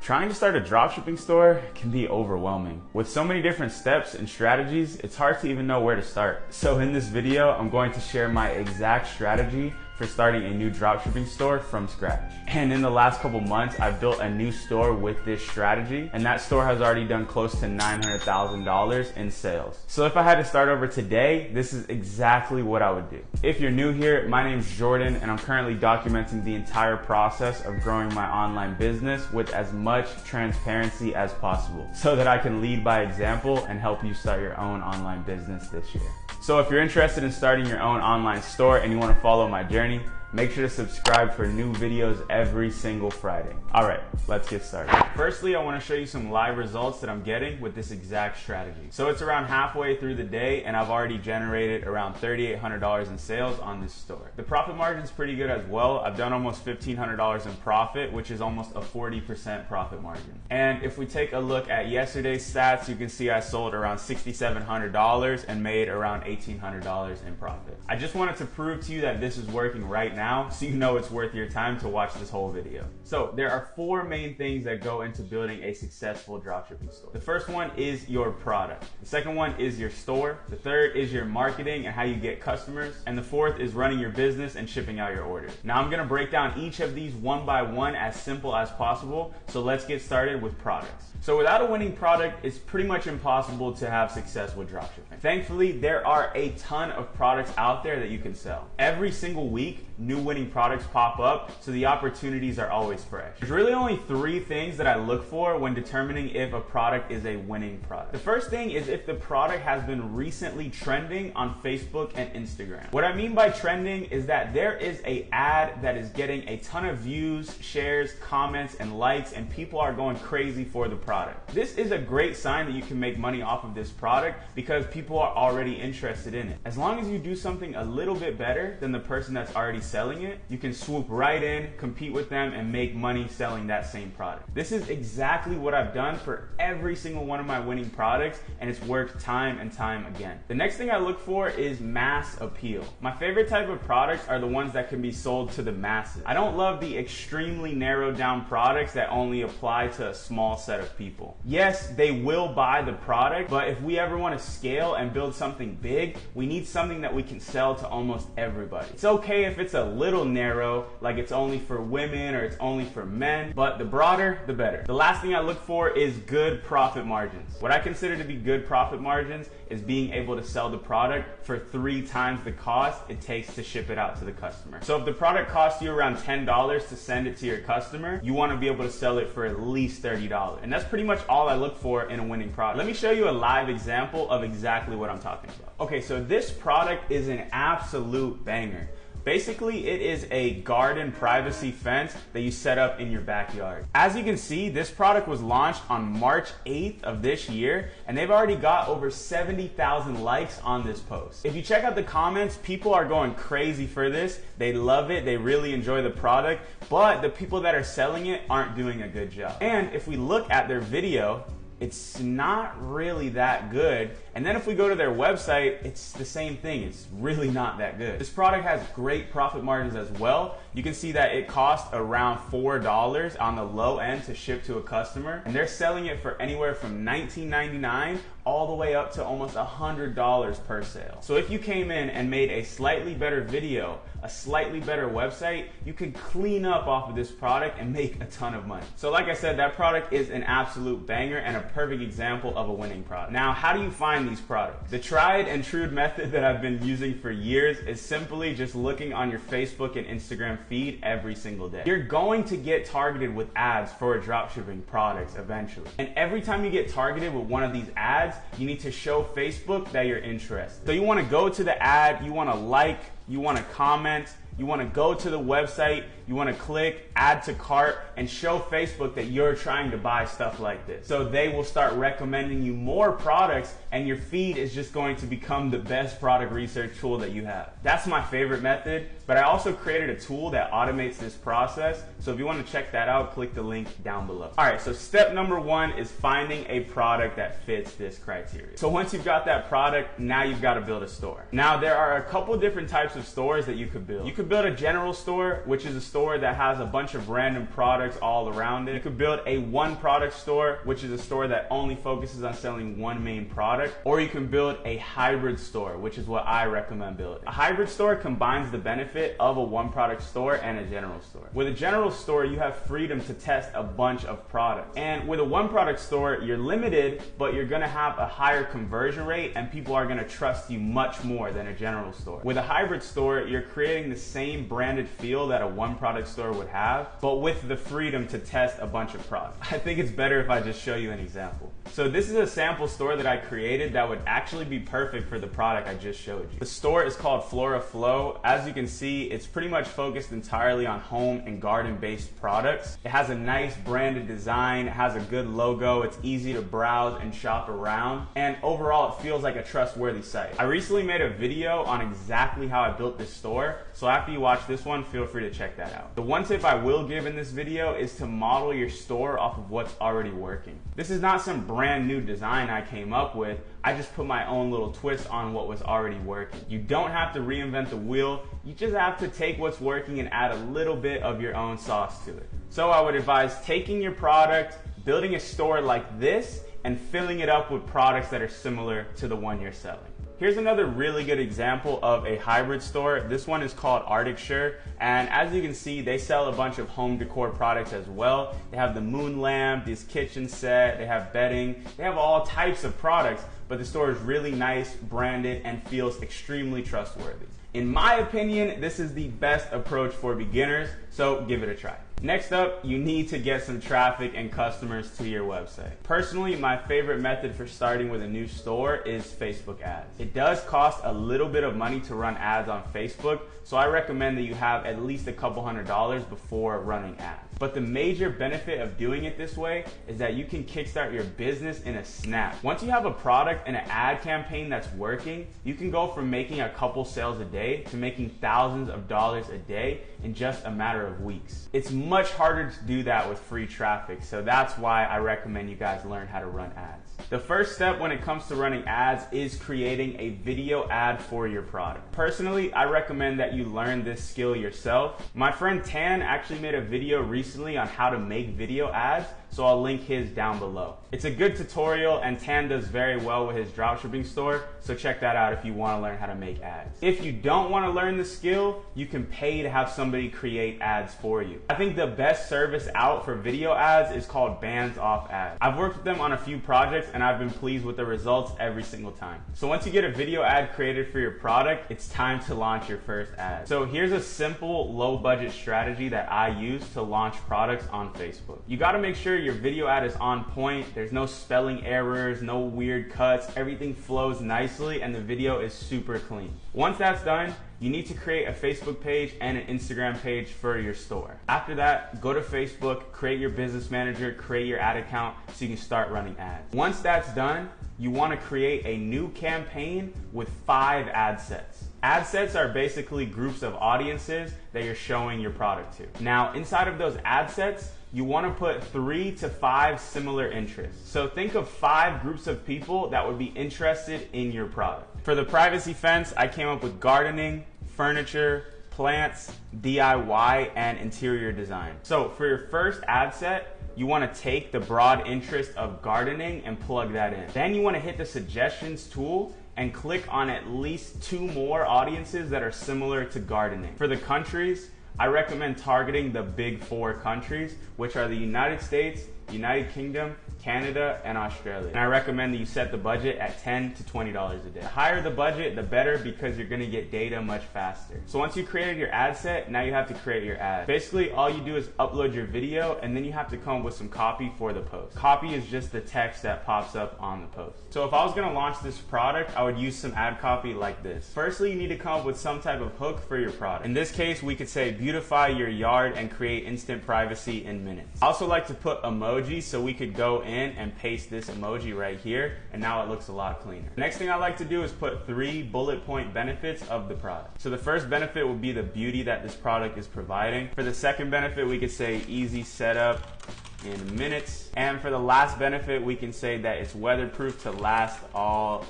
Trying to start a dropshipping store can be overwhelming. With so many different steps and strategies, it's hard to even know where to start. So in this video, I'm going to share my exact strategy for starting a new dropshipping store from scratch. And in the last couple months, I've built a new store with this strategy, and that store has already done close to $900,000 in sales. So if I had to start over today, this is exactly what I would do. If you're new here, my name's Jordan, and I'm currently documenting the entire process of growing my online business with as much transparency as possible so that I can lead by example and help you start your own online business this year. So if you're interested in starting your own online store and you want to follow my journey, make sure to subscribe for new videos every single Friday. All right, let's get started. Firstly, I want to show you some live results that I'm getting with this exact strategy. So it's around halfway through the day and I've already generated around $3,800 in sales on this store. The profit margin is pretty good as well. I've done almost $1,500 in profit, which is almost a 40% profit margin. And if we take a look at yesterday's stats, you can see I sold around $6,700 and made around $1,800 in profit. I just wanted to prove to you that this is working right now, so you know it's worth your time to watch this whole video. So there are 4 main things that go into building a successful dropshipping store. The first one is your product. The second one is your store. The third is your marketing and how you get customers. And the fourth is running your business and shipping out your orders. Now I'm gonna break down each of these one by one as simple as possible. So let's get started with products. So without a winning product, it's pretty much impossible to have success with dropshipping. Thankfully, there are a ton of products out there that you can sell. Every single week, new winning products pop up, so the opportunities are always fresh. There's really only 3 things that I look for when determining if a product is a winning product. The first thing is if the product has been recently trending on Facebook and Instagram. What I mean by trending is that there is an ad that is getting a ton of views, shares, comments, and likes, and people are going crazy for the product. This is a great sign that you can make money off of this product because people are already interested in it. As long as you do something a little bit better than the person that's already selling it, you can swoop right in, compete with them, and make money selling that same product. This is exactly what I've done for every single one of my winning products, and it's worked time and time again. The next thing I look for is mass appeal. My favorite type of products are the ones that can be sold to the masses. I don't love the extremely narrowed down products that only apply to a small set of people. Yes, they will buy the product, but if we ever want to scale and build something big, we need something that we can sell to almost everybody. It's okay if it's a little narrow, like it's only for women or it's only for men, but the broader, the better. The last thing I look for is good profit margins. What I consider to be good profit margins is being able to sell the product for 3 times the cost it takes to ship it out to the customer. So if the product costs you around $10 to send it to your customer, you want to be able to sell it for at least $30. And that's pretty much all I look for in a winning product. Let me show you a live example of exactly what I'm talking about. Okay, so this product is an absolute banger. Basically, it is a garden privacy fence that you set up in your backyard. As you can see, this product was launched on March 8th of this year, and they've already got over 70,000 likes on this post. If you check out the comments, people are going crazy for this. They love it, they really enjoy the product, but the people that are selling it aren't doing a good job. And if we look at their video, it's not really that good. And then if we go to their website, it's the same thing. It's really not that good. This product has great profit margins as well. You can see that it costs around $4 on the low end to ship to a customer. And they're selling it for anywhere from $19.99 all the way up to almost $100 per sale. So if you came in and made a slightly better video, a slightly better website, you can clean up off of this product and make a ton of money. So like I said, that product is an absolute banger and a perfect example of a winning product. Now, how do you find these products? The tried and true method that I've been using for years is simply just looking on your Facebook and Instagram feed every single day. You're going to get targeted with ads for dropshipping products eventually. And every time you get targeted with one of these ads, you need to show Facebook that you're interested. So you want to go to the ad, you want to like, you want to comment, you want to go to the website, you want to click add to cart and show Facebook that you're trying to buy stuff like this. So they will start recommending you more products and your feed is just going to become the best product research tool that you have. That's my favorite method, but I also created a tool that automates this process. So if you want to check that out, click the link down below. All right, so step number 1 is finding a product that fits this criteria. So once you've got that product, now you've got to build a store. Now there are a couple different types of stores that you could build. You could build a general store, which is a store store that has a bunch of random products all around it. You could build a one product store, which is a store that only focuses on selling one main product, or you can build a hybrid store, which is what I recommend building. A hybrid store combines the benefit of a one product store and a general store. With a general store, you have freedom to test a bunch of products. And with a one product store, you're limited, but you're gonna have a higher conversion rate and people are gonna trust you much more than a general store. With a hybrid store, you're creating the same branded feel that a one product store would have, but with the freedom to test a bunch of products. I think it's better if I just show you an example. So this is a sample store that I created that would actually be perfect for the product I just showed you. The store is called Flora Flow. As you can see, it's pretty much focused entirely on home and garden based products. It has a nice branded design, it has a good logo, it's easy to browse and shop around, and overall it feels like a trustworthy site. I recently made a video on exactly how I built this store, so after you watch this one, feel free to check that out. The one tip I will give in this video is to model your store off of what's already working. This is not some brand new design I came up with, I just put my own little twist on what was already working. You don't have to reinvent the wheel, you just have to take what's working and add a little bit of your own sauce to it. So I would advise taking your product, building a store like this, and filling it up with products that are similar to the one you're selling. Here's another really good example of a hybrid store. This one is called Arctic Shirt, and as you can see, they sell a bunch of home decor products as well. They have the moon lamp, this kitchen set, they have bedding, they have all types of products, but the store is really nice, branded, and feels extremely trustworthy. In my opinion, this is the best approach for beginners, so give it a try. Next up, you need to get some traffic and customers to your website. Personally, my favorite method for starting with a new store is Facebook ads. It does cost a little bit of money to run ads on Facebook, so I recommend that you have at least a couple $100s before running ads. But the major benefit of doing it this way is that you can kickstart your business in a snap. Once you have a product and an ad campaign that's working, you can go from making a couple sales a day to making thousands of dollars a day in just a matter of weeks. It's much harder to do that with free traffic, so that's why I recommend you guys learn how to run ads. The first step when it comes to running ads is creating a video ad for your product. Personally, I recommend that you learn this skill yourself. My friend Tan actually made a video recently on how to make video ads, so I'll link his down below. It's a good tutorial and Tan does very well with his dropshipping store, so check that out if you want to learn how to make ads. If you don't want to learn the skill, you can pay to have somebody create ads for you. I think the best service out for video ads is called Bands Off Ads. I've worked with them on a few projects and I've been pleased with the results every single time. So once you get a video ad created for your product, it's time to launch your first ad. So here's a simple low budget strategy that I use to launch products on Facebook. You got to make sure your video ad is on point, there's no spelling errors, no weird cuts, everything flows nicely and the video is super clean. Once that's done, you need to create a Facebook page and an Instagram page for your store. After that, go to Facebook, create your business manager, create your ad account so you can start running ads. Once that's done, you want to create a new campaign with 5 ad sets. Ad sets are basically groups of audiences that you're showing your product to. Now, inside of those ad sets, you want to put 3 to 5 similar interests. So think of 5 groups of people that would be interested in your product. For the privacy fence, I came up with gardening, furniture, plants, DIY, and interior design. So for your first ad set, you want to take the broad interest of gardening and plug that in. Then you want to hit the suggestions tool and click on at least 2 more audiences that are similar to gardening. For the countries, I recommend targeting the big 4 countries, which are the United States, United Kingdom, Canada, and Australia. And I recommend that you set the budget at $10 to $20 a day. The higher the budget, the better, because you're gonna get data much faster. So once you created your ad set, now you have to create your ad. Basically, all you do is upload your video, and then you have to come up with some copy for the post. Copy is just the text that pops up on the post. So if I was gonna launch this product, I would use some ad copy like this. Firstly, you need to come up with some type of hook for your product. In this case, we could say, beautify your yard and create instant privacy in minutes. I also like to put emojis, so we could go in and paste this emoji right here, and now it looks a lot cleaner. Next thing I like to do is put 3 bullet point benefits of the product. So the first benefit would be the beauty that this product is providing. For the second benefit, we could say easy setup in minutes. And for the last benefit, we can say that it's weatherproof to last all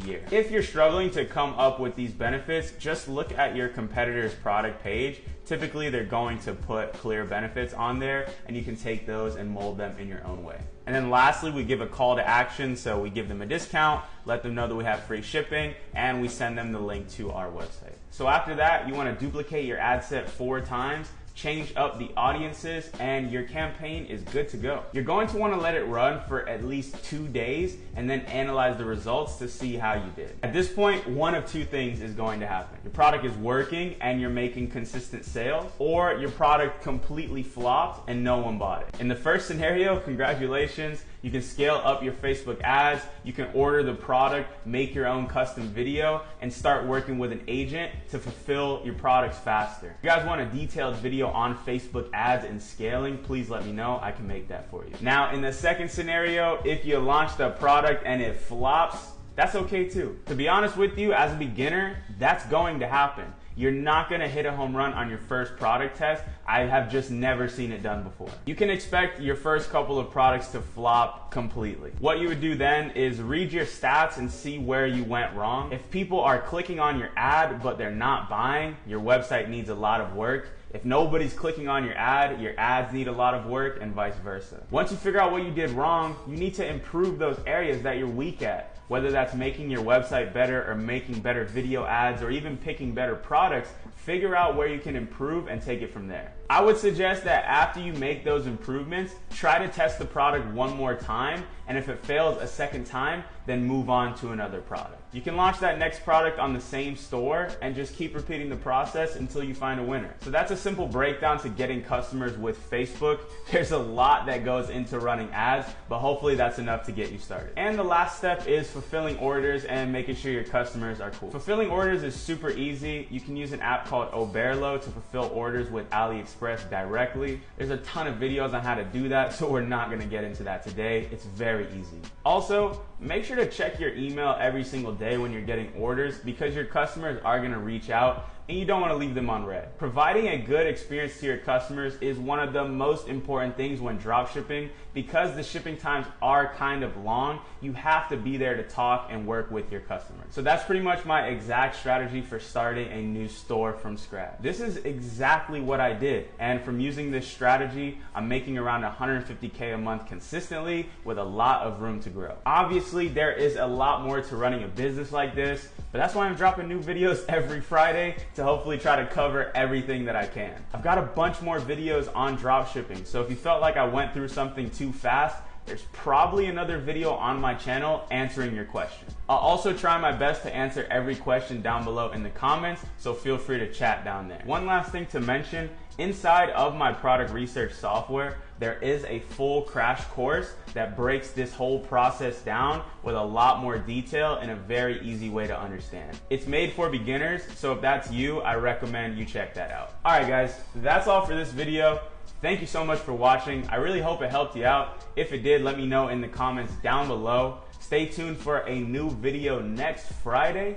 year. If you're struggling to come up with these benefits, just look at your competitor's product page. Typically, they're going to put clear benefits on there, and you can take those and mold them in your own way. And then lastly, we give a call to action. So we give them a discount, let them know that we have free shipping, and we send them the link to our website. So after that, you want to duplicate your ad set 4 times, change up the audiences, and your campaign is good to go. You're going to want to let it run for at least 2 days and then analyze the results to see how you did. At this point, one of 2 things is going to happen. Your product is working and you're making consistent sales, or your product completely flopped and no one bought it. In the first scenario, congratulations. You can scale up your Facebook ads, you can order the product, make your own custom video, and start working with an agent to fulfill your products faster. If you guys want a detailed video on Facebook ads and scaling, please let me know. I can make that for you. Now, in the second scenario, if you launched a product and it flops, that's okay too. To be honest with you, as a beginner, that's going to happen. You're not gonna hit a home run on your first product test. I have just never seen it done before. You can expect your first couple of products to flop completely. What you would do then is read your stats and see where you went wrong. If people are clicking on your ad but they're not buying, your website needs a lot of work. If nobody's clicking on your ads need a lot of work, and vice versa. Once you figure out what you did wrong, you need to improve those areas that you're weak at. Whether that's making your website better or making better video ads or even picking better products, figure out where you can improve and take it from there. I would suggest that after you make those improvements, try to test the product one more time, and if it fails a second time, then move on to another product. You can launch that next product on the same store and just keep repeating the process until you find a winner. So that's a simple breakdown to getting customers with Facebook. There's a lot that goes into running ads, but hopefully that's enough to get you started. And the last step is fulfilling orders and making sure your customers are cool. Fulfilling orders is super easy. You can use an app called Oberlo to fulfill orders with AliExpress directly. There's a ton of videos on how to do that, so we're not gonna get into that today. It's very easy. Also, make sure to check your email every single day when you're getting orders, because your customers are gonna reach out and you don't want to leave them on red. Providing a good experience to your customers is one of the most important things when dropshipping, because the shipping times are kind of long. You have to be there to talk and work with your customers. So that's pretty much my exact strategy for starting a new store from scratch. This is exactly what I did, and from using this strategy, I'm making around 150K a month consistently with a lot of room to grow. Obviously, there is a lot more to running a business like this, but that's why I'm dropping new videos every Friday to hopefully try to cover everything that I can. I've got a bunch more videos on dropshipping, so if you felt like I went through something too fast, there's probably another video on my channel answering your question. I'll also try my best to answer every question down below in the comments, so feel free to chat down there. One last thing to mention, inside of my product research software, there is a full crash course that breaks this whole process down with a lot more detail in a very easy way to understand. It's made for beginners, so if that's you, I recommend you check that out. All right guys, that's all for this video. Thank you so much for watching. I really hope it helped you out. If it did, let me know in the comments down below. Stay tuned for a new video next Friday,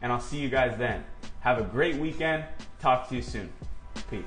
and I'll see you guys then. Have a great weekend. Talk to you soon. Peace.